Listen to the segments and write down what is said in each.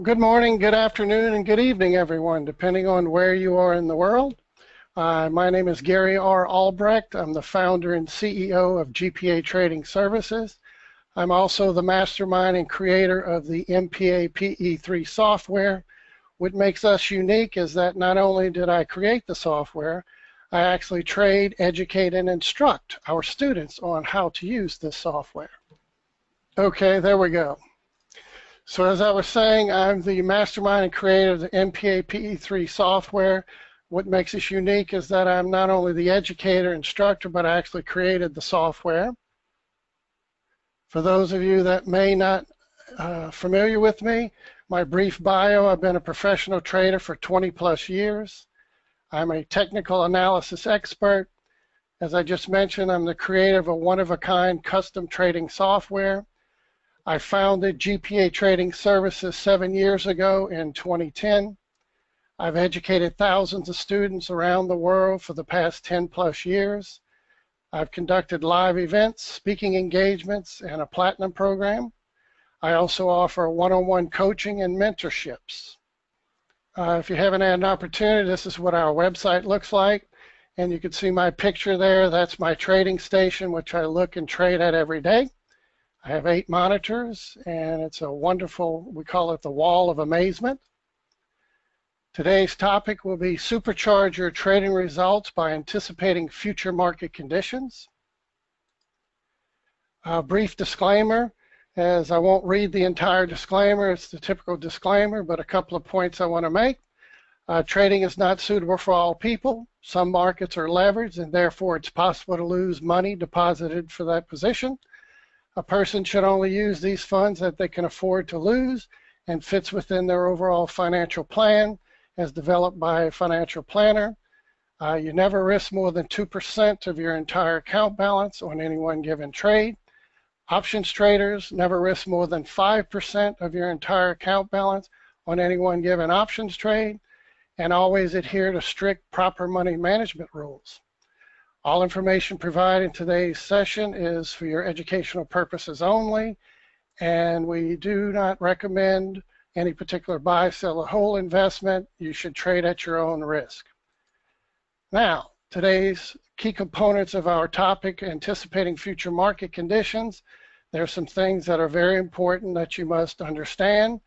Good morning, good afternoon, and good evening, everyone, depending on where you are in the world. My name is Gary R. Albrecht. I'm the founder and CEO of GPA Trading Services. I'm also the mastermind and creator of the MPA PE3 software. What makes us unique is that not only did I create the software, I actually trade, educate, and instruct our students on how to use this software. Okay, there we go. So as I was saying, I'm the mastermind and creator of the MPA PE3 software. What makes us unique is that I'm not only the educator, instructor, but I actually created the software. For those of you that may not familiar with me, my brief bio, I've been a professional trader for 20 plus years. I'm a technical analysis expert. As I just mentioned, I'm the creator of a one-of-a-kind custom trading software. I founded GPA Trading Services 7 years ago in 2010. I've educated thousands of students around the world for the past 10 plus years. I've conducted live events, speaking engagements, and a platinum program. I also offer one-on-one coaching and mentorships. If you haven't had an opportunity, this is what our website looks like. And you can see my picture there. That's my trading station, which I look and trade at every day. I have 8 monitors, and it's a wonderful, we call it the wall of amazement. Today's topic will be supercharge your trading results by anticipating future market conditions. A brief disclaimer, as I won't read the entire disclaimer, it's the typical disclaimer, but a couple of points I want to make. Trading is not suitable for all people. Some markets are leveraged, and therefore it's possible to lose money deposited for that position. A person should only use these funds that they can afford to lose and fits within their overall financial plan as developed by a financial planner. You never risk more than 2% of your entire account balance on any one given trade. Options traders never risk more than 5% of your entire account balance on any one given options trade, and always adhere to strict proper money management rules. All information provided in today's session is for your educational purposes only, and we do not recommend any particular buy, sell, or hold investment. You should trade at your own risk. Now, today's key components of our topic, anticipating future market conditions. There are some things that are very important that you must understand.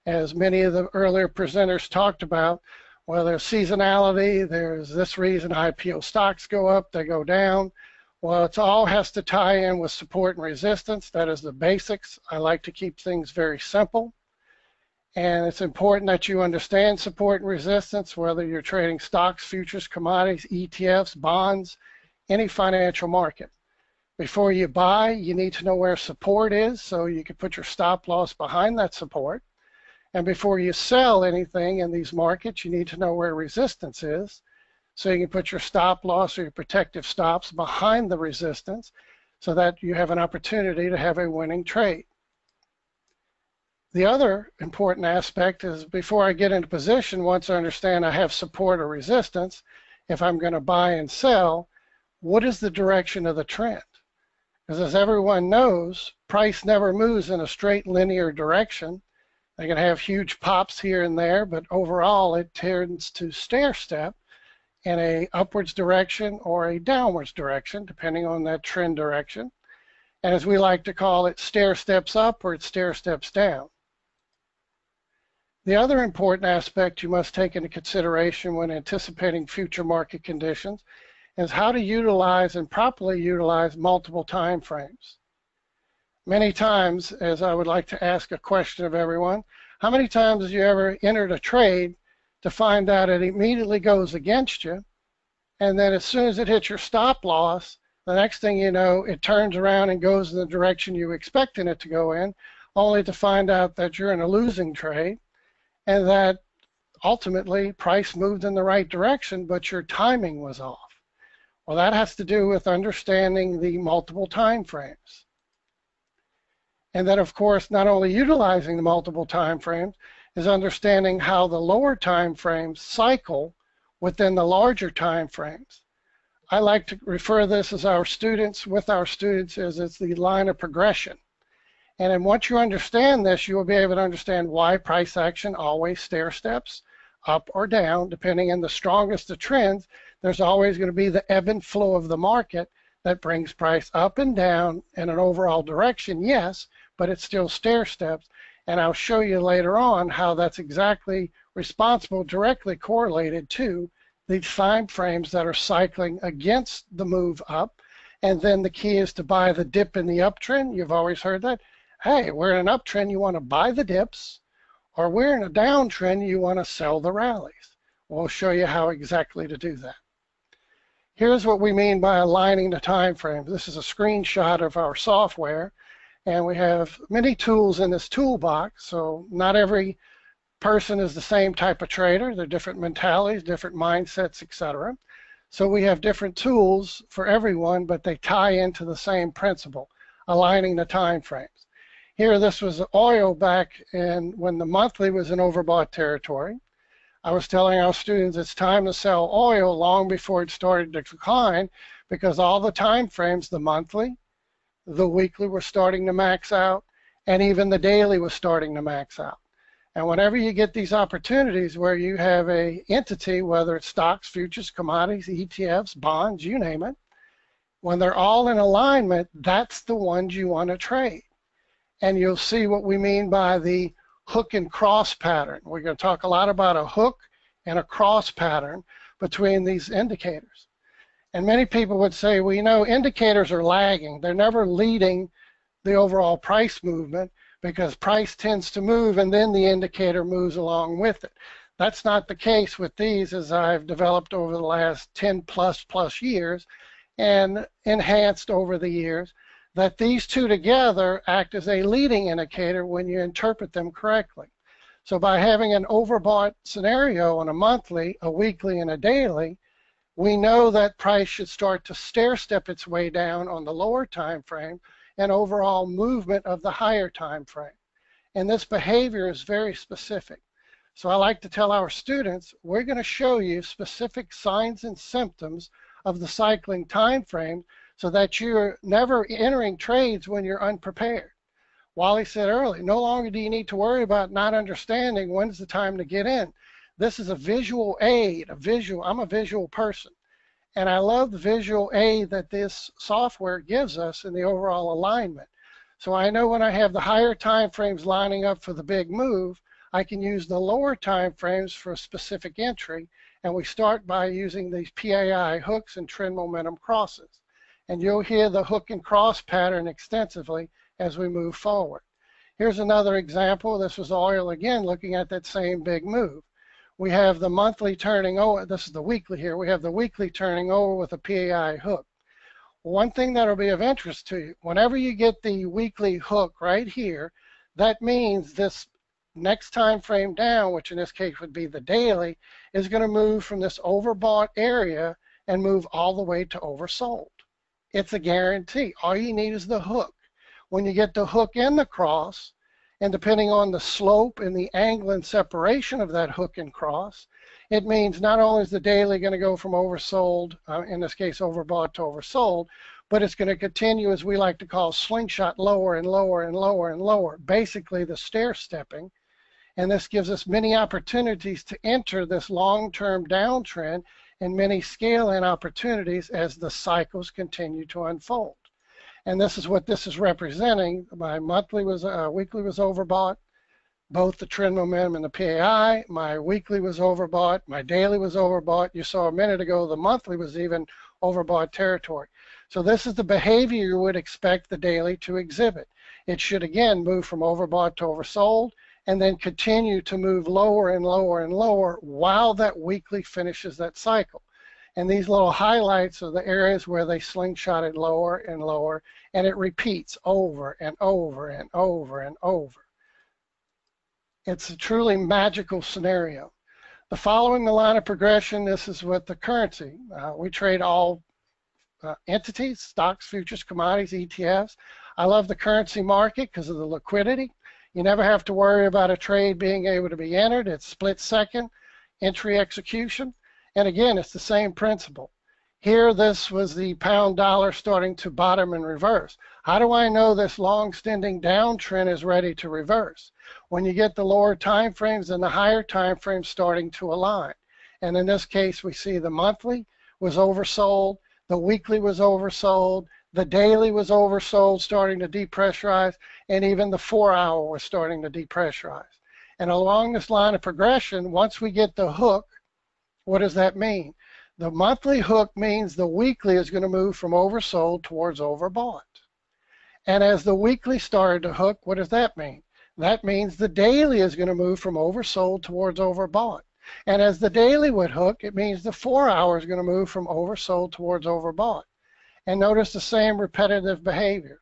As many of the earlier presenters talked about, well, there's seasonality, there's this reason IPO stocks go up, they go down. Well, it all has to tie in with support and resistance. That is the basics. I like to keep things very simple. And it's important that you understand support and resistance, whether you're trading stocks, futures, commodities, ETFs, bonds, any financial market. Before you buy, you need to know where support is so you can put your stop loss behind that support. And before you sell anything in these markets, you need to know where resistance is so you can put your stop loss or your protective stops behind the resistance so that you have an opportunity to have a winning trade. The other important aspect is before I get into position, once I understand I have support or resistance, if I'm going to buy and sell, what is the direction of the trend? Because as everyone knows, price never moves in a straight linear direction. They can have huge pops here and there, but overall it tends to stair step in a upwards direction or a downwards direction, depending on that trend direction. And as we like to call it, stair steps up or it stair steps down. The other important aspect you must take into consideration when anticipating future market conditions is how to utilize and properly utilize multiple time frames. Many times, as I would like to ask a question of everyone, how many times have you ever entered a trade to find out it immediately goes against you, and then as soon as it hits your stop loss, the next thing you know, it turns around and goes in the direction you were expecting it to go in, only to find out that you're in a losing trade, and that ultimately price moved in the right direction, but your timing was off. Well, that has to do with understanding the multiple time frames. And then, of course, not only utilizing the multiple time frames, is understanding how the lower time frames cycle within the larger time frames. I like to refer this as with our students as it's the line of progression. And then once you understand this, you will be able to understand why price action always stair steps up or down, depending on the strongest of trends. There's always going to be the ebb and flow of the market that brings price up and down in an overall direction, yes, but it's still stair steps. And I'll show you later on how that's exactly responsible, directly correlated to the time frames that are cycling against the move up. And then the key is to buy the dip in the uptrend. You've always heard that. Hey, we're in an uptrend, you want to buy the dips, or we're in a downtrend, you want to sell the rallies. We'll show you how exactly to do that. Here's what we mean by aligning the time frames. This is a screenshot of our software, and we have many tools in this toolbox, so not every person is the same type of trader. They're different mentalities, different mindsets, etc. So we have different tools for everyone, but they tie into the same principle, aligning the time frames. Here, this was oil back when the monthly was in overbought territory. I was telling our students it's time to sell oil long before it started to decline, because all the time frames, the monthly, the weekly were starting to max out, and even the daily was starting to max out. And whenever you get these opportunities where you have an entity, whether it's stocks, futures, commodities, ETFs, bonds, you name it, when they're all in alignment, that's the ones you want to trade. And you'll see what we mean by the hook and cross pattern. We're going to talk a lot about a hook and a cross pattern between these indicators. And many people would say, well, you know, indicators are lagging. They're never leading the overall price movement, because price tends to move and then the indicator moves along with it. That's not the case with these, as I've developed over the last 10 plus years and enhanced over the years, that these two together act as a leading indicator when you interpret them correctly. So by having an overbought scenario on a monthly, a weekly, and a daily, we know that price should start to stair step its way down on the lower time frame and overall movement of the higher time frame. And this behavior is very specific. So I like to tell our students, we're going to show you specific signs and symptoms of the cycling time frame, so that you're never entering trades when you're unprepared. Wally said earlier, no longer do you need to worry about not understanding when's the time to get in. This is a visual aid, I'm a visual person. And I love the visual aid that this software gives us in the overall alignment. So I know when I have the higher time frames lining up for the big move, I can use the lower time frames for a specific entry. And we start by using these PAI hooks and trend momentum crosses. And you'll hear the hook and cross pattern extensively as we move forward. Here's another example. This was oil again, looking at that same big move. We have the monthly turning over. This is the weekly here. We have the weekly turning over with a PAI hook. One thing that will be of interest to you, whenever you get the weekly hook right here, that means this next time frame down, which in this case would be the daily, is going to move from this overbought area and move all the way to oversold. It's a guarantee. All you need is the hook. When you get the hook and the cross, and depending on the slope and the angle and separation of that hook and cross, it means not only is the daily going to go from oversold, in this case overbought, to oversold, but it's going to continue, as we like to call, slingshot lower and lower and lower and lower, basically the stair stepping. And this gives us many opportunities to enter this long-term downtrend and many scale-in opportunities as the cycles continue to unfold. And this is what this is representing. My weekly was overbought, both the trend momentum and the PAI. My weekly was overbought. My daily was overbought. You saw a minute ago the monthly was even overbought territory. So this is the behavior you would expect the daily to exhibit. It should again move from overbought to oversold, and then continue to move lower and lower and lower while that weekly finishes that cycle. And these little highlights are the areas where they slingshotted lower and lower, and it repeats over and over and over and over. It's a truly magical scenario. The following the line of progression, this is with the currency. We trade all entities, stocks, futures, commodities, ETFs. I love the currency market because of the liquidity. You never have to worry about a trade being able to be entered. It's split second, entry execution. And again, it's the same principle. Here, this was the pound dollar starting to bottom and reverse. How do I know this long-standing downtrend is ready to reverse? When you get the lower time frames and the higher time frames starting to align. And in this case, we see the monthly was oversold, the weekly was oversold, the daily was oversold, starting to depressurize, and even the 4-hour was starting to depressurize. And along this line of progression, once we get the hook, what does that mean? The monthly hook means the weekly is going to move from oversold towards overbought. And as the weekly started to hook, what does that mean? That means the daily is going to move from oversold towards overbought. And as the daily would hook, it means the 4-hour is going to move from oversold towards overbought. And notice the same repetitive behavior.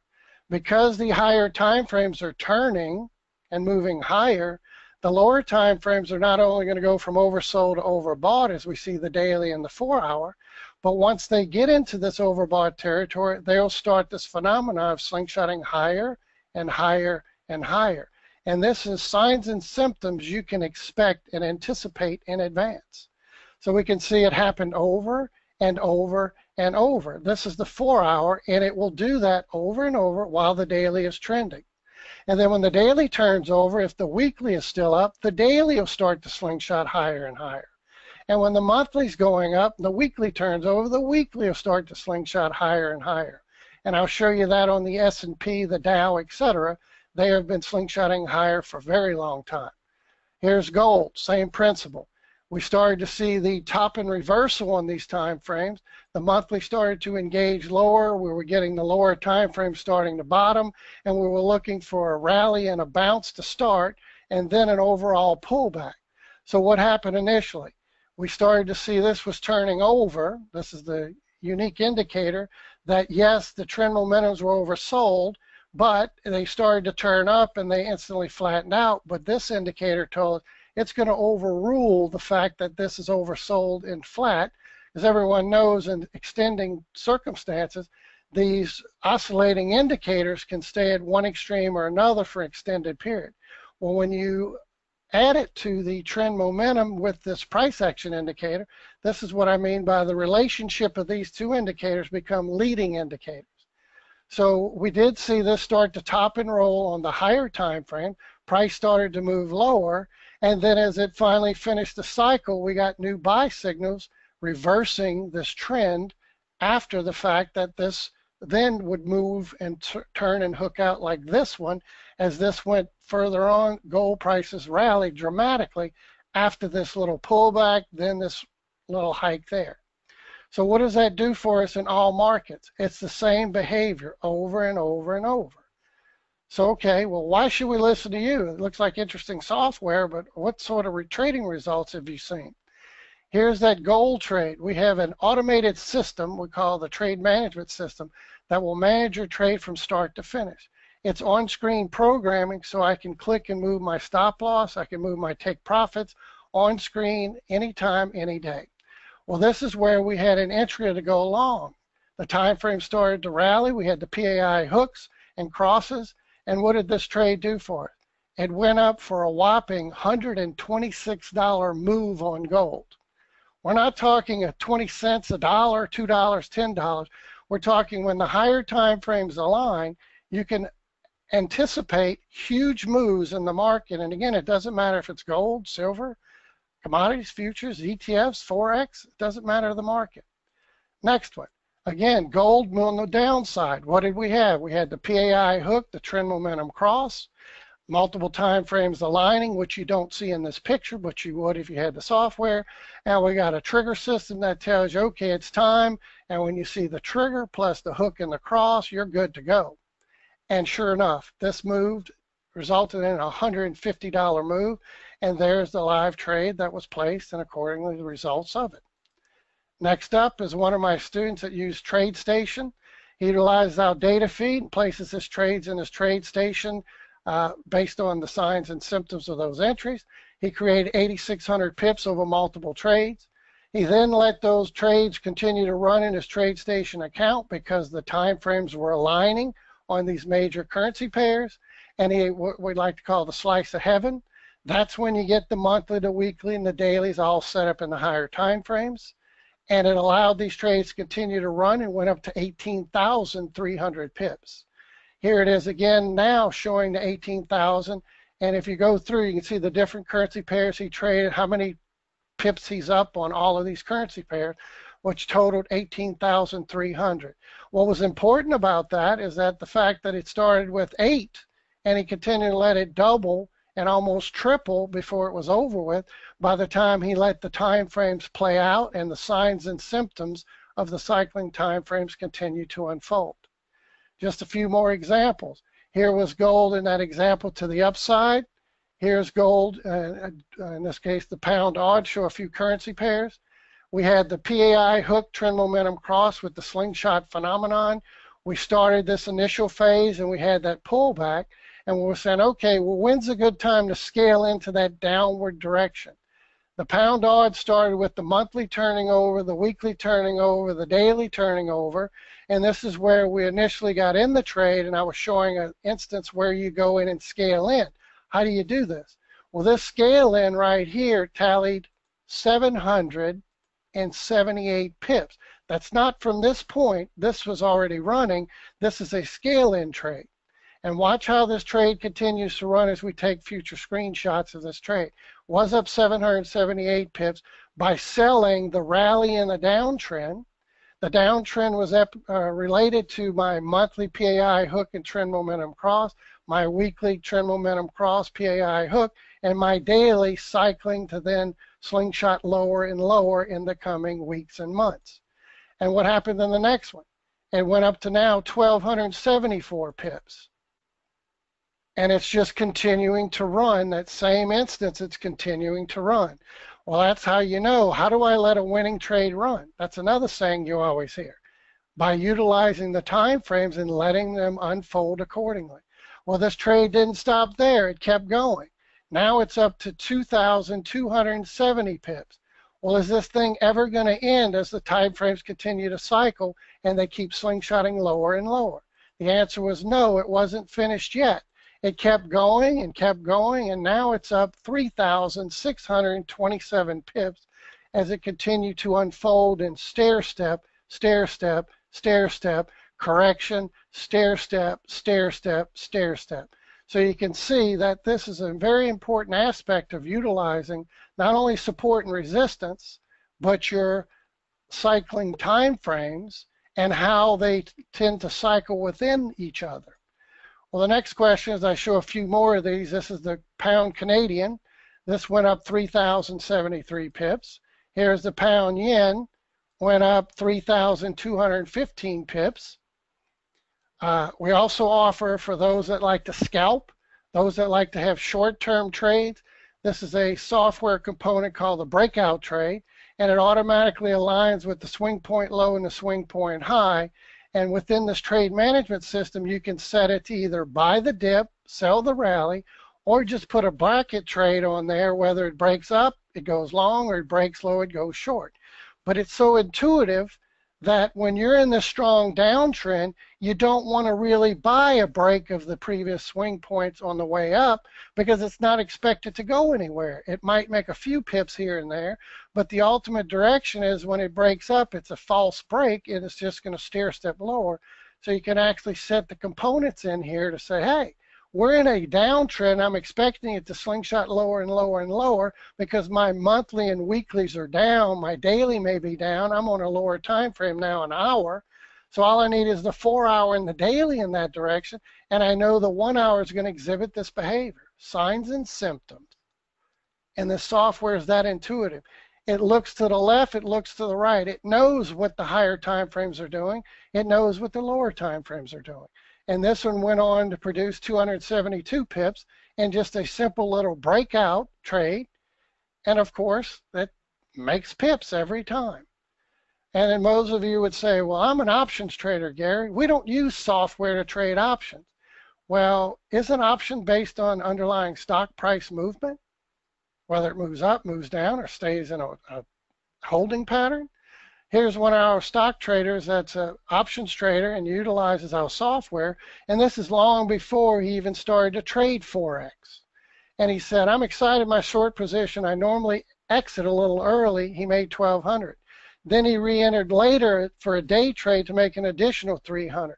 Because the higher time frames are turning and moving higher, the lower time frames are not only going to go from oversold to overbought, as we see the daily and the 4-hour, but once they get into this overbought territory, they'll start this phenomenon of slingshotting higher and higher and higher. And this is signs and symptoms you can expect and anticipate in advance. So we can see it happen over and over and over. This is the 4-hour, and it will do that over and over while the daily is trending. And then when the daily turns over, if the weekly is still up, the daily will start to slingshot higher and higher. And when the monthly's going up, the weekly turns over, the weekly will start to slingshot higher and higher. And I'll show you that on the S&P, the Dow, etc. They have been slingshotting higher for a very long time. Here's gold, same principle. We started to see the top and reversal on these time frames. The monthly started to engage lower. We were getting the lower time frame starting to bottom, and we were looking for a rally and a bounce to start, and then an overall pullback. So what happened initially? We started to see this was turning over. This is the unique indicator that, yes, the trend momentums were oversold, but they started to turn up and they instantly flattened out. But this indicator told us it's going to overrule the fact that this is oversold and flat. As everyone knows, in extending circumstances, these oscillating indicators can stay at one extreme or another for an extended period. Well, when you add it to the trend momentum with this price action indicator, this is what I mean by the relationship of these two indicators become leading indicators. So we did see this start to top and roll on the higher time frame. Price started to move lower, and then as it finally finished the cycle, we got new buy signals reversing this trend after the fact that this then would move and turn and hook out like this one. As this went further on, gold prices rallied dramatically after this little pullback, then this little hike there. So what does that do for us in all markets? It's the same behavior over and over and over. So, okay, well, why should we listen to you? It looks like interesting software, but what sort of trading results have you seen? Here's that gold trade. We have an automated system we call the trade management system that will manage your trade from start to finish. It's on-screen programming, so I can click and move my stop loss. I can move my take profits on screen anytime, any day. Well, this is where we had an entry to go long. The time frame started to rally. We had the PAI hooks and crosses. And what did this trade do for us? It went up for a whopping $126 move on gold. We're not talking a 20 cents, a dollar, $2, $10. We're talking when the higher time frames align, you can anticipate huge moves in the market. And again, it doesn't matter if it's gold, silver, commodities, futures, ETFs, Forex, it doesn't matter the market. Next one. Again, gold on the downside. What did we have? We had the PAI hook, the trend momentum cross, multiple time frames aligning, which you don't see in this picture, but you would if you had the software. And we got a trigger system that tells you, okay, it's time. And when you see the trigger plus the hook and the cross, you're good to go. And sure enough, this moved, resulted in a $150 move. And there's the live trade that was placed and accordingly the results of it. Next up is one of my students that used TradeStation. He utilizes our data feed and places his trades in his TradeStation based on the signs and symptoms of those entries. He created 8,600 pips over multiple trades. He then let those trades continue to run in his TradeStation account because the time frames were aligning on these major currency pairs, and he what we like to call the slice of heaven. That's when you get the monthly, the weekly, and the dailies all set up in the higher time frames. And it allowed these trades to continue to run and went up to 18,300 pips. Here it is again now showing the 18,000. And if you go through, you can see the different currency pairs he traded, how many pips he's up on all of these currency pairs, which totaled 18,300. What was important about that is that the fact that it started with 8 and he continued to let it double and almost triple before it was over with, by the time he let the time frames play out and the signs and symptoms of the cycling time frames continue to unfold. Just a few more examples. Here was gold in that example to the upside. Here's gold, in this case the pound odd, show a few currency pairs. We had the PAI hook trend momentum cross with the slingshot phenomenon. We started this initial phase and we had that pullback, and we were saying, okay, well, when's a good time to scale into that downward direction? The pound odd started with the monthly turning over, the weekly turning over, the daily turning over, and this is where we initially got in the trade, and I was showing an instance where you go in and scale in. How do you do this? Well, this scale in right here tallied 778 pips. That's not from this point. This was already running. This is a scale in trade. And watch how this trade continues to run as we take future screenshots of this trade. Was up 778 pips by selling the rally in the downtrend. The downtrend was related to my monthly PAI hook and trend momentum cross, my weekly trend momentum cross, PAI hook, and my daily cycling to then slingshot lower and lower in the coming weeks and months. And what happened in the next one? It went up to now 1,274 pips. And it's just continuing to run. That same instance, it's continuing to run. Well, that's how you know. How do I let a winning trade run? That's another saying you always hear. By utilizing the time frames and letting them unfold accordingly. Well, this trade didn't stop there. It kept going. Now it's up to 2,270 pips. Well, is this thing ever going to end as the time frames continue to cycle and they keep slingshotting lower and lower? The answer was no, it wasn't finished yet. It kept going, and now it's up 3,627 pips as it continued to unfold in stair step, stair step, stair step, correction, stair step, stair step, stair step. So you can see that this is a very important aspect of utilizing not only support and resistance, but your cycling time frames and how they tend to cycle within each other. Well, the next question is I show a few more of these. This is the pound Canadian. This went up 3,073 pips. Here's the pound yen, went up 3,215 pips. We also offer, for those that like to scalp, those that like to have short-term trades, this is a software component called the Breakout Tray, and it automatically aligns with the swing point low and the swing point high. And within this trade management system, you can set it to either buy the dip, sell the rally, or just put a bracket trade on there. Whether it breaks up, it goes long, or it breaks low, it goes short. But it's so intuitive that when you're in the strong downtrend, you don't want to really buy a break of the previous swing points on the way up because it's not expected to go anywhere. It might make a few pips here and there, but the ultimate direction is when it breaks up, it's a false break and it's just going to stair step lower. So you can actually set the components in here to say, hey, we're in a downtrend. I'm expecting it to slingshot lower and lower and lower because my monthly and weeklies are down. My daily may be down. I'm on a lower time frame now, an hour. So all I need is the 4 hour and the daily in that direction, and I know the 1 hour is going to exhibit this behavior, signs and symptoms. And the software is that intuitive. It looks to the left, it looks to the right. It knows what the higher time frames are doing. It knows what the lower time frames are doing. And this one went on to produce 272 pips in just a simple little breakout trade. And of course, that makes pips every time. And then most of you would say, well, I'm an options trader, Gary. We don't use software to trade options. Well, is an option based on underlying stock price movement? Whether it moves up, moves down, or stays in a holding pattern? Here's one of our stock traders that's an options trader and utilizes our software, and this is long before he even started to trade Forex. And he said, I'm excited my short position. I normally exit a little early. He made 1,200. Then he re-entered later for a day trade to make an additional 300.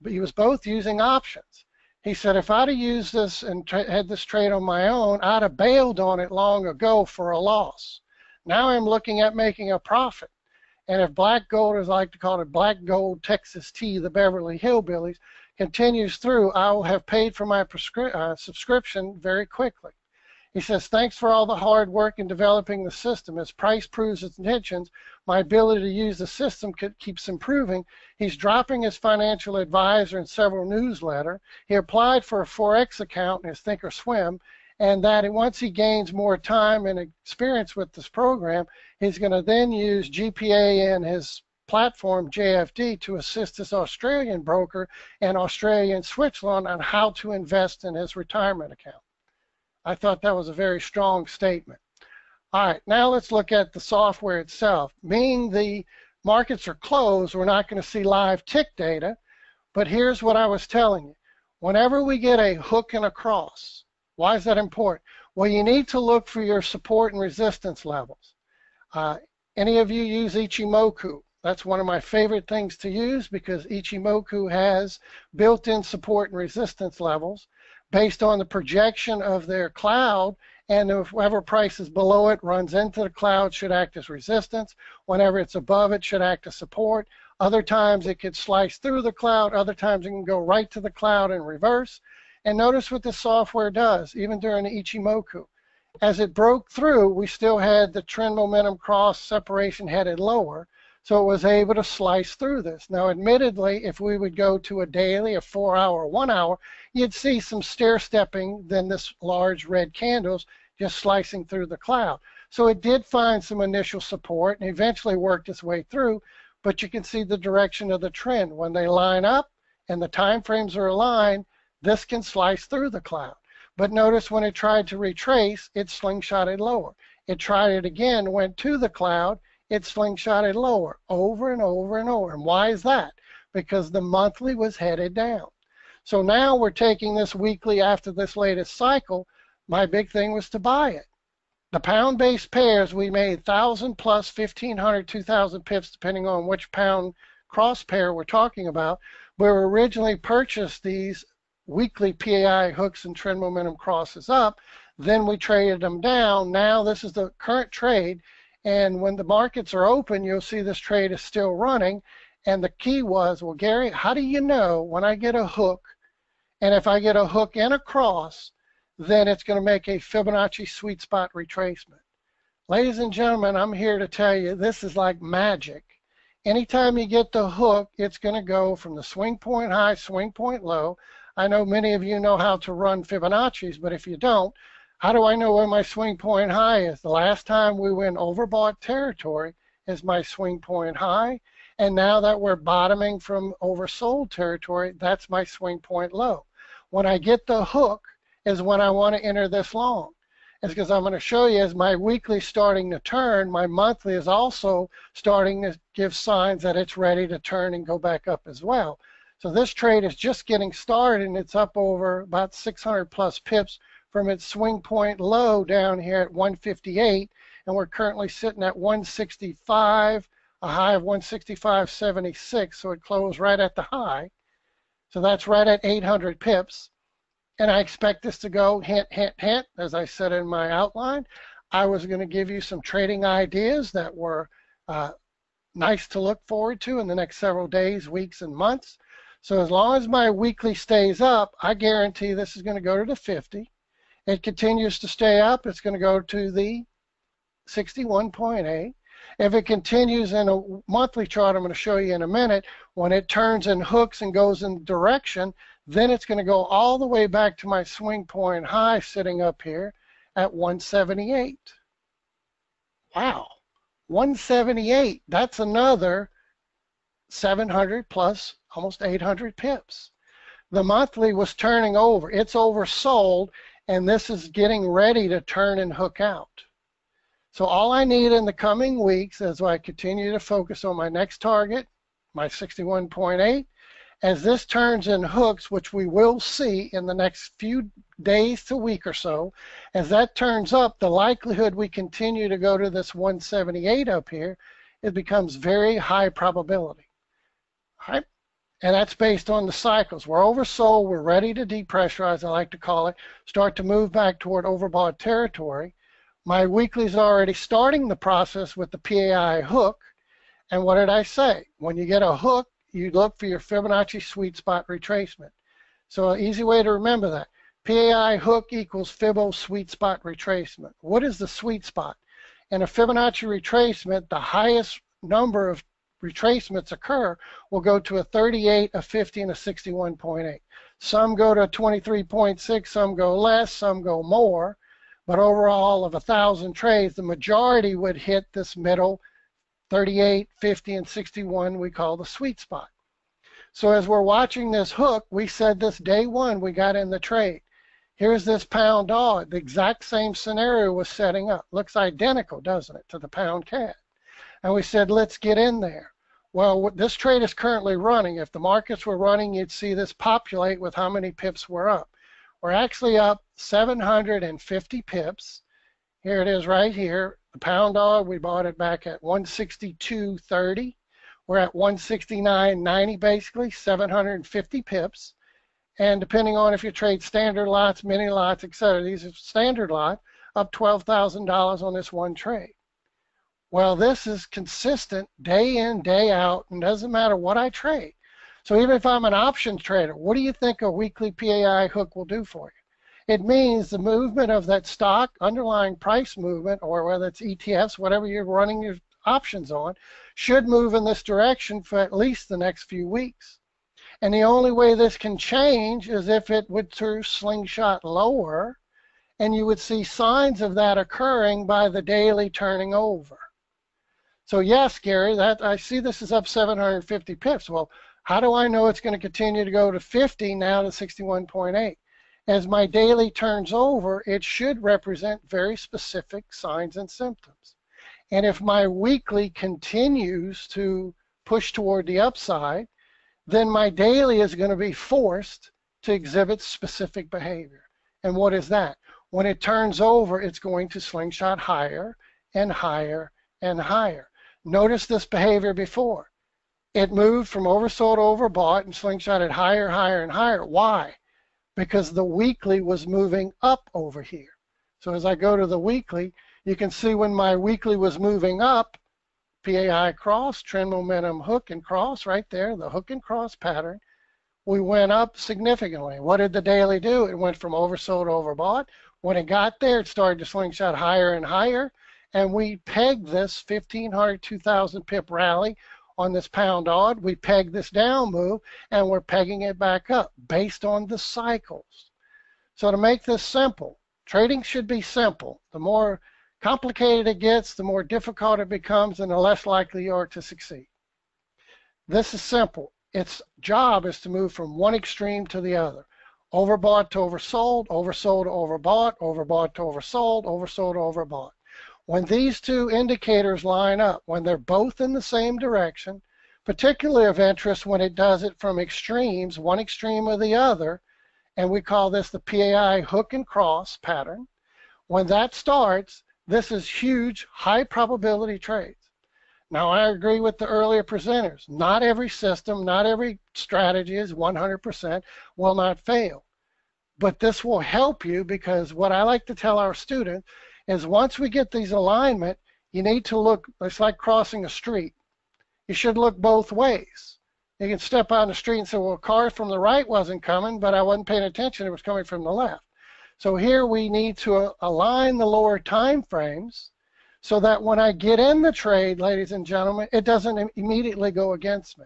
but he was both using options. He said, if I'd have used this and had this trade on my own, I'd have bailed on it long ago for a loss. Now I'm looking at making a profit. And if black gold, as I like to call it, black gold Texas tea, the Beverly Hillbillies, continues through, I will have paid for my subscription very quickly. He says, thanks for all the hard work in developing the system. As price proves its intentions, my ability to use the system keeps improving. He's dropping his financial advisor in several newsletters. He applied for a Forex account in his Thinkorswim, and that once he gains more time and experience with this program, he's going to then use GPA and his platform JFD to assist his Australian broker and Australian Switzerland on how to invest in his retirement account. I thought that was a very strong statement. All right, now let's look at the software itself. Being the markets are closed, we're not going to see live tick data, but here's what I was telling you. Whenever we get a hook and a cross, why is that important? Well, you need to look for your support and resistance levels. Any of you use Ichimoku? That's one of my favorite things to use because Ichimoku has built-in support and resistance levels based on the projection of their cloud, and whoever price is below it runs into the cloud should act as resistance. Whenever it's above it should act as support. Other times it could slice through the cloud, other times it can go right to the cloud and reverse. And notice what the software does, even during the Ichimoku. As it broke through, we still had the trend momentum cross separation headed lower, so it was able to slice through this. Now, admittedly, if we would go to a daily, a 4-hour, 1 hour, you'd see some stair-stepping than this large red candles just slicing through the cloud. So it did find some initial support and eventually worked its way through, but you can see the direction of the trend. When they line up and the time frames are aligned, this can slice through the cloud. But notice when it tried to retrace, it slingshotted lower. It tried it again, went to the cloud, it slingshotted lower over and over and over. And why is that? Because the monthly was headed down. So now we're taking this weekly after this latest cycle. My big thing was to buy it. The pound-based pairs, we made 1,000 plus 1,500, 2,000 pips, depending on which pound cross pair we're talking about. We originally purchased these weekly PAI hooks and trend momentum crosses up. Then we traded them down. Now this is the current trade. And when the markets are open, you'll see this trade is still running. And the key was, well, Gary, how do you know when I get a hook, and if I get a hook and a cross, then it's going to make a Fibonacci sweet spot retracement? Ladies and gentlemen, I'm here to tell you this is like magic. Anytime you get the hook, it's going to go from the swing point high, swing point low. I know many of you know how to run Fibonacci's, but if you don't, how do I know where my swing point high is? The last time we were in overbought territory is my swing point high. And now that we're bottoming from oversold territory, that's my swing point low. When I get the hook is when I want to enter this long. It's because I'm going to show you as my weekly starting to turn, my monthly is also starting to give signs that it's ready to turn and go back up as well. So this trade is just getting started, and it's up over about 600 plus pips from its swing point low down here at 158, and we're currently sitting at 165, a high of 165.76, so it closed right at the high. So that's right at 800 pips, and I expect this to go hint, hint, hint. As I said in my outline, I was going to give you some trading ideas that were nice to look forward to in the next several days, weeks, and months. So as long as my weekly stays up, I guarantee this is going to go to the 50. It continues to stay up, it's going to go to the 61.8. If it continues in a monthly chart, I'm going to show you in a minute, when it turns and hooks and goes in direction, then it's going to go all the way back to my swing point high sitting up here at 178. Wow, 178, that's another 700 plus almost 800 pips. The monthly was turning over, it's oversold, and this is getting ready to turn and hook out. So all I need in the coming weeks as I continue to focus on my next target, my 61.8, as this turns and hooks, which we will see in the next few days to week or so, as that turns up, the likelihood we continue to go to this 178 up here, it becomes very high probability. All right? And that's based on the cycles. We're oversold, we're ready to depressurize, I like to call it, start to move back toward overbought territory. My weekly's already starting the process with the PAI hook. And what did I say? When you get a hook, you look for your Fibonacci sweet spot retracement. So an easy way to remember that. PAI hook equals Fibo sweet spot retracement. What is the sweet spot? In a Fibonacci retracement, the highest number of retracements occur will go to a 38, a 50, and a 61.8. Some go to 23.6, some go less, some go more. But overall, of 1,000 trades, the majority would hit this middle 38, 50, and 61 we call the sweet spot. So as we're watching this hook, we said this day one we got in the trade. Here's this pound dog. The exact same scenario was setting up. Looks identical, doesn't it, to the pound CAD? And we said, let's get in there. Well, this trade is currently running. If the markets were running, you'd see this populate with how many pips we're up. We're actually up 750 pips. Here it is right here. The pound dog, we bought it back at 162.30. We're at 169.90 basically, 750 pips. And depending on if you trade standard lots, mini lots, etc., these are standard lot, up $12,000 on this one trade. Well, this is consistent day in, day out, and doesn't matter what I trade. So even if I'm an options trader, what do you think a weekly PAI hook will do for you? It means the movement of that stock, underlying price movement, or whether it's ETFs, whatever you're running your options on, should move in this direction for at least the next few weeks. And the only way this can change is if it would to slingshot lower, and you would see signs of that occurring by the daily turning over. So yes, Gary, that I see this is up 750 pips. Well, how do I know it's going to continue to go to 50 now to 61.8? As my daily turns over, it should represent very specific signs and symptoms. And if my weekly continues to push toward the upside, then my daily is going to be forced to exhibit specific behavior. And what is that? When it turns over, it's going to slingshot higher and higher and higher. Notice this behavior before. It moved from oversold to overbought and slingshotted higher, higher, and higher. Why? Because the weekly was moving up over here. So as I go to the weekly, you can see when my weekly was moving up, PAI cross, trend momentum hook and cross right there, the hook and cross pattern, we went up significantly. What did the daily do? It went from oversold to overbought. When it got there, it started to slingshot higher and higher, and we pegged this 1,500, 2,000 pip rally on this pound odd. We pegged this down move, and we're pegging it back up based on the cycles. So to make this simple, trading should be simple. The more complicated it gets, the more difficult it becomes, and the less likely you are to succeed. This is simple. Its job is to move from one extreme to the other. Overbought to oversold, oversold to overbought, overbought to oversold, oversold to overbought. When these two indicators line up, when they're both in the same direction, particularly of interest when it does it from extremes, one extreme or the other, and we call this the PAI hook and cross pattern. When that starts, this is huge, high probability trades. Now, I agree with the earlier presenters. Not every system, not every strategy is 100%, will not fail. But this will help you, because what I like to tell our students is once we get these alignment, you need to look, it's like crossing a street. You should look both ways. You can step on the street and say, well, a car from the right wasn't coming, but I wasn't paying attention, it was coming from the left. So here we need to align the lower time frames so that when I get in the trade, ladies and gentlemen, it doesn't immediately go against me.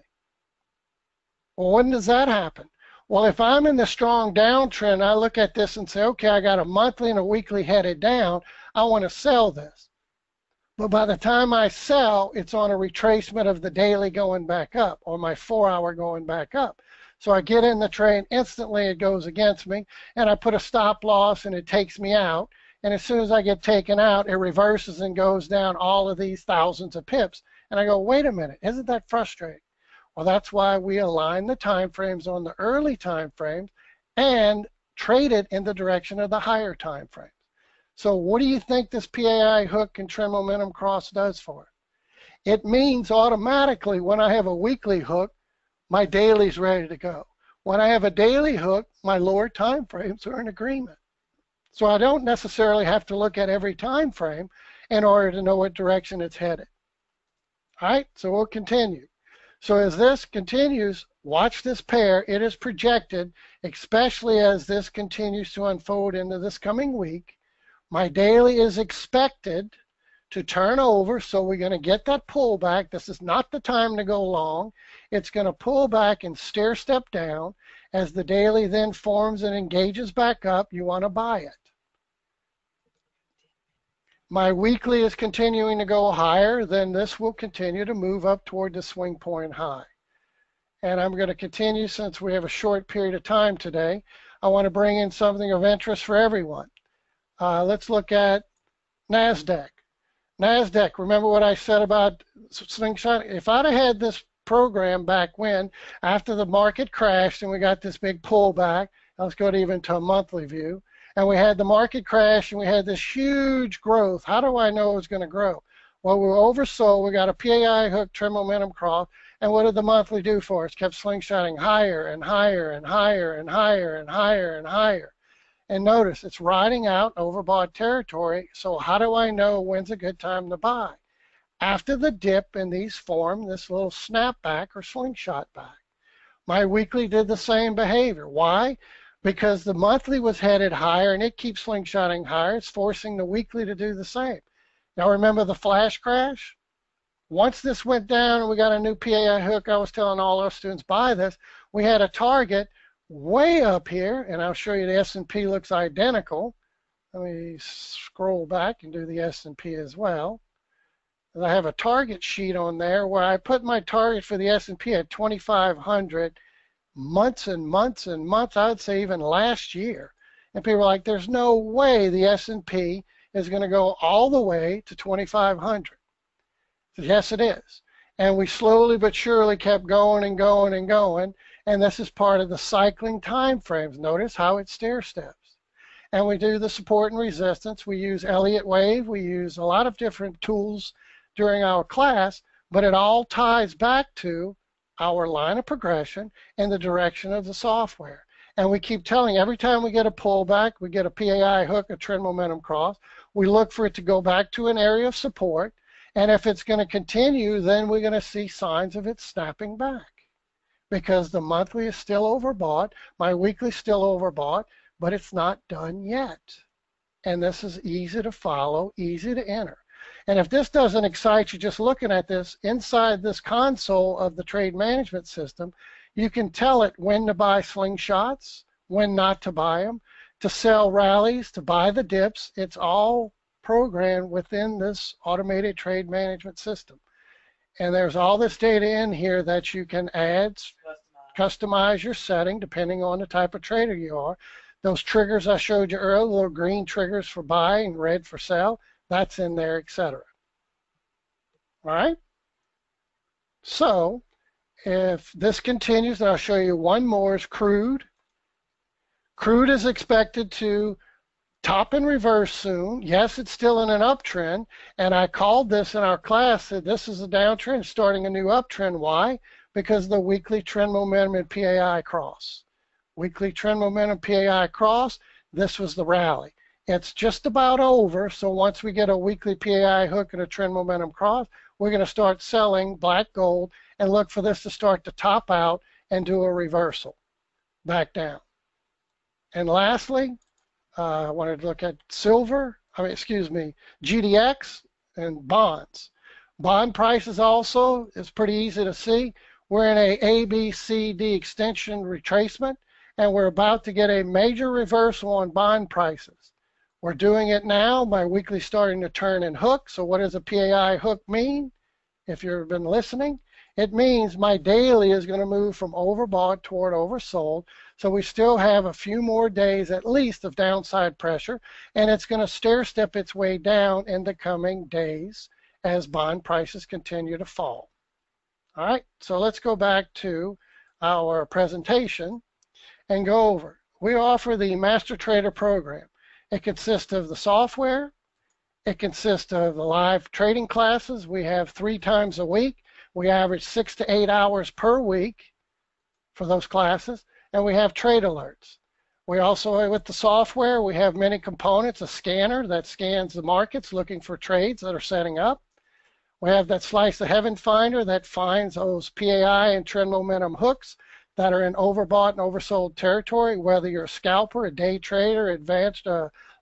Well, when does that happen? Well, if I'm in the strong downtrend, I look at this and say, okay, I got a monthly and a weekly headed down. I want to sell this. But by the time I sell, it's on a retracement of the daily going back up, or my 4-hour going back up. So I get in the trade, instantly it goes against me, and I put a stop loss and it takes me out. And as soon as I get taken out, it reverses and goes down all of these thousands of pips. And I go, wait a minute, isn't that frustrating? Well, that's why we align the time frames on the early time frames and trade it in the direction of the higher time frames. So what do you think this PAI hook and trend momentum cross does for it? It means automatically when I have a weekly hook, my daily's ready to go. When I have a daily hook, my lower time frames are in agreement. So I don't necessarily have to look at every time frame in order to know what direction it's headed. All right, so we'll continue. So as this continues, watch this pair. It is projected, especially as this continues to unfold into this coming week. My daily is expected to turn over, so we're going to get that pullback. This is not the time to go long. It's going to pull back and stair step down. As the daily then forms and engages back up, you want to buy it. My weekly is continuing to go higher, then this will continue to move up toward the swing point high. And I'm going to continue, since we have a short period of time today. I want to bring in something of interest for everyone. Let's look at Nasdaq. Nasdaq, remember what I said about slingshot? If I'd have had this program back when, after the market crashed and we got this big pullback, let's go to even to a monthly view, and we had the market crash and we had this huge growth. How do I know it's going to grow? Well, we were oversold. We got a PAI hook, trend momentum cross, and what did the monthly do for us? Kept slingshotting higher and higher and higher and higher and higher and higher. And notice it's riding out overbought territory. So how do I know when's a good time to buy? After the dip in these form this little snapback or slingshot back. My weekly did the same behavior. Why? Because the monthly was headed higher and it keeps slingshotting higher. It's forcing the weekly to do the same. Now remember the flash crash? Once this went down and we got a new PAI hook, I was telling all our students, buy this. We had a target way up here, and I'll show you the S&P looks identical. Let me scroll back and do the S&P as well. I have a target sheet on there where I put my target for the S&P at 2,500 months and months and months, I would say even last year. And people are like, there's no way the S&P is going to go all the way to 2,500. Yes, it is. And we slowly but surely kept going and going and going. And this is part of the cycling time frames. Notice how it stair steps. And we do the support and resistance. We use Elliott wave. We use a lot of different tools during our class, but it all ties back to our line of progression and the direction of the software. And we keep telling, every time we get a pullback, we get a PAI hook, a trend momentum cross, we look for it to go back to an area of support. And if it's going to continue, then we're going to see signs of it snapping back, because the monthly is still overbought, my weekly is still overbought, but it's not done yet. And this is easy to follow, easy to enter. And if this doesn't excite you just looking at this, inside this console of the trade management system, you can tell it when to buy slingshots, when not to buy them, to sell rallies, to buy the dips. It's all programmed within this automated trade management system. And there's all this data in here that you can add, customize your setting depending on the type of trader you are. Those triggers I showed you earlier, little green triggers for buy and red for sell, that's in there, etc. All right? So if this continues, and I'll show you one more, is Crude. Crude is expected to top and reverse soon. Yes, it's still in an uptrend, and I called this in our class that this is a downtrend starting a new uptrend. Why? Because the weekly trend momentum and PAI cross. Weekly trend momentum PAI cross, this was the rally. It's just about over, so once we get a weekly PAI hook and a trend momentum cross, we're going to start selling black gold and look for this to start to top out and do a reversal back down. And lastly, I wanted to look at GDX and bonds. Bond prices also is pretty easy to see. We're in a ABCD extension retracement, and we're about to get a major reversal on bond prices. We're doing it now. My weekly starting to turn in hook. So what does a PAI hook mean? If you've been listening, it means my daily is going to move from overbought toward oversold. So we still have a few more days at least of downside pressure, and it's going to stair step its way down in the coming days as bond prices continue to fall. All right, so let's go back to our presentation and go over. We offer the Master Trader program. It consists of the software. It consists of the live trading classes. We have 3 times a week. We average 6 to 8 hours per week. for those classes, and we have trade alerts. We also, with the software, we have many components, a scanner that scans the markets looking for trades that are setting up. We have that slice of heaven finder that finds those PAI and trend momentum hooks that are in overbought and oversold territory. Whether you're a scalper, a day trader, advanced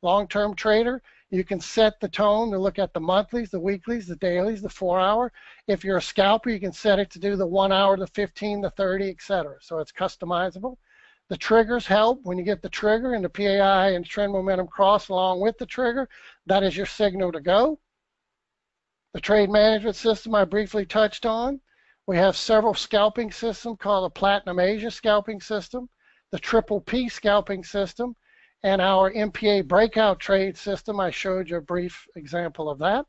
long-term trader, you can set the tone to look at the monthlies, the weeklies, the dailies, the 4-hour. If you're a scalper, you can set it to do the 1 hour, the 15, the 30, etc. So it's customizable. The triggers help. When you get the trigger and the PAI and trend momentum cross along with the trigger, that is your signal to go. The trade management system I briefly touched on. We have several scalping systems called the Platinum Asia scalping system, the Triple P scalping system, and our MPA breakout trade system. I showed you a brief example of that.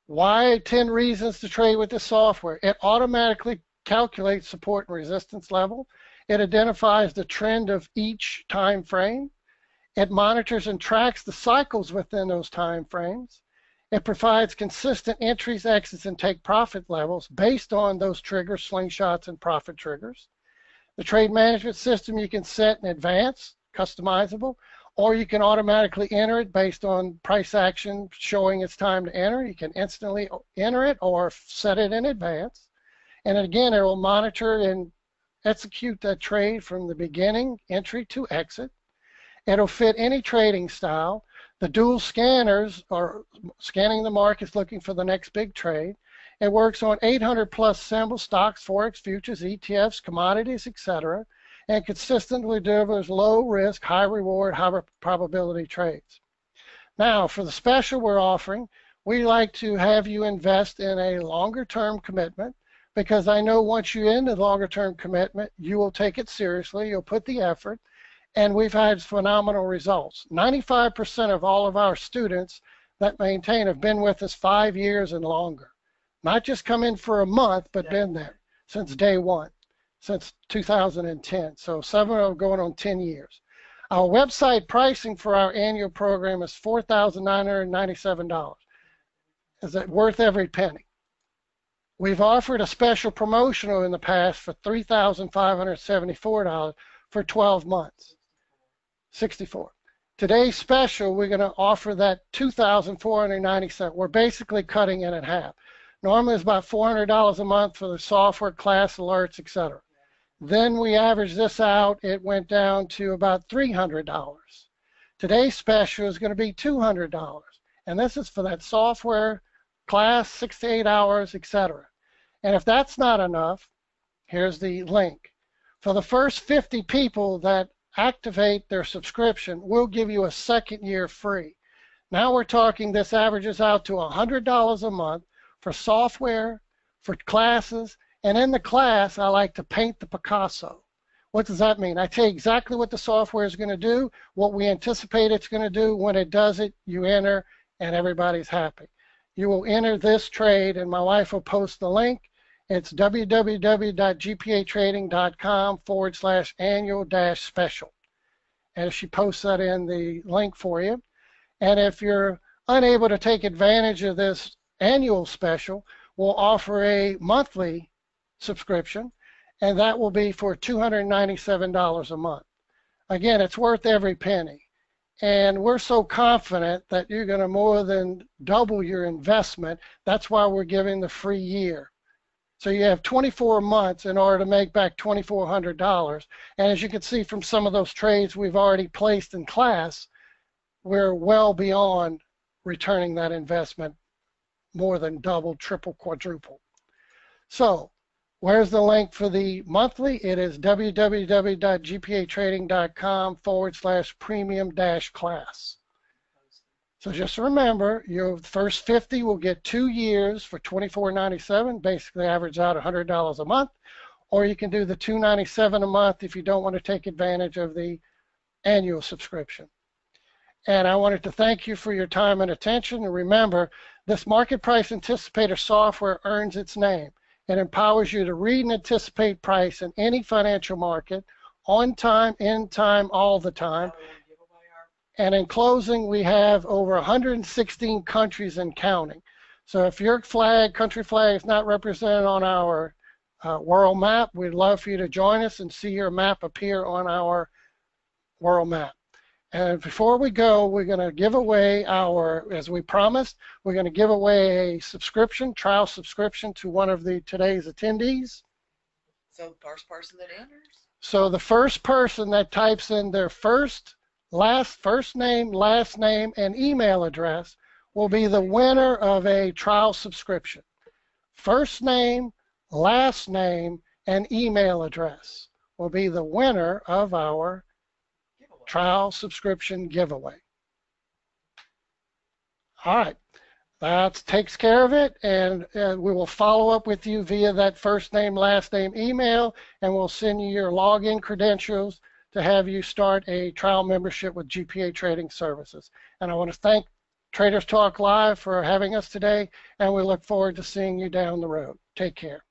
Why 10 reasons to trade with this software? It automatically calculates support and resistance level. It identifies the trend of each time frame. It monitors and tracks the cycles within those time frames. It provides consistent entries, exits, and take profit levels based on those triggers, slingshots, and profit triggers. The trade management system you can set in advance, customizable, or you can automatically enter it based on price action showing it's time to enter. You can instantly enter it or set it in advance. And again, it will monitor and execute that trade from the beginning, entry to exit. It'll fit any trading style. The dual scanners are scanning the markets looking for the next big trade. It works on 800 plus symbols, stocks, Forex, futures, ETFs, commodities, etc., and consistently delivers low risk, high reward, high probability trades. Now, for the special we're offering, we like to have you invest in a longer term commitment, because I know once you're in the longer term commitment, you will take it seriously, you'll put the effort, and we've had phenomenal results. 95% of all of our students that maintain have been with us 5 years and longer. Not just come in for a month, but been there since day one, since 2010. So 7 of them going on 10 years. Our website pricing for our annual program is $4,997. Is it worth every penny? We've offered a special promotional in the past for $3,574 for 12 months. 64. Today's special, we're going to offer that $2,497. We're basically cutting it in half. Normally it's about $400 a month for the software, class, alerts, etc. Then we averaged this out. It went down to about $300. Today's special is going to be $200. And this is for that software, class, 6 to 8 hours, etc. And if that's not enough, here's the link. For the first 50 people that activate their subscription, we'll give you a second year free. Now we're talking, this averages out to $100 a month for software, for classes, and in the class, I like to paint the Picasso. What does that mean? I tell you exactly what the software is going to do, what we anticipate it's going to do. When it does it, you enter, and everybody's happy. You will enter this trade, and my wife will post the link. It's www.gpatrading.com/annual-special. And she posts that in the link for you. And if you're unable to take advantage of this annual special, we'll offer a monthly subscription, and that will be for $297 a month. Again, it's worth every penny. And we're so confident that you're going to more than double your investment. That's why we're giving the free year. So you have 24 months in order to make back $2,400. And as you can see from some of those trades we've already placed in class, we're well beyond returning that investment, more than double, triple, quadruple. So where's the link for the monthly? It is www.gpatrading.com/premium-class. So just remember, your first 50 will get 2 years for $24.97, basically average out $100 a month, or you can do the $297 a month if you don't want to take advantage of the annual subscription. And I wanted to thank you for your time and attention. And remember, this market price anticipator software earns its name. It empowers you to read and anticipate price in any financial market, on time, in time, all the time. And in closing, we have over 116 countries and counting. So if your flag, country flag, is not represented on our world map. We'd love for you to join us and see your map appear on our world map. And before we go, we're going to give away as we promised, we're going to give away a subscription, trial subscription to one of today's attendees. So the first person that enters? So the first person that types in their first name, last name, and email address will be the winner of a trial subscription. First name, last name, and email address will be the winner of our trial subscription giveaway. All right, that takes care of it, and we will follow up with you via that first name, last name, email, and we'll send you your login credentials to have you start a trial membership with GPA Trading Services. And I want to thank Traders Talk Live for having us today, and we look forward to seeing you down the road. Take care.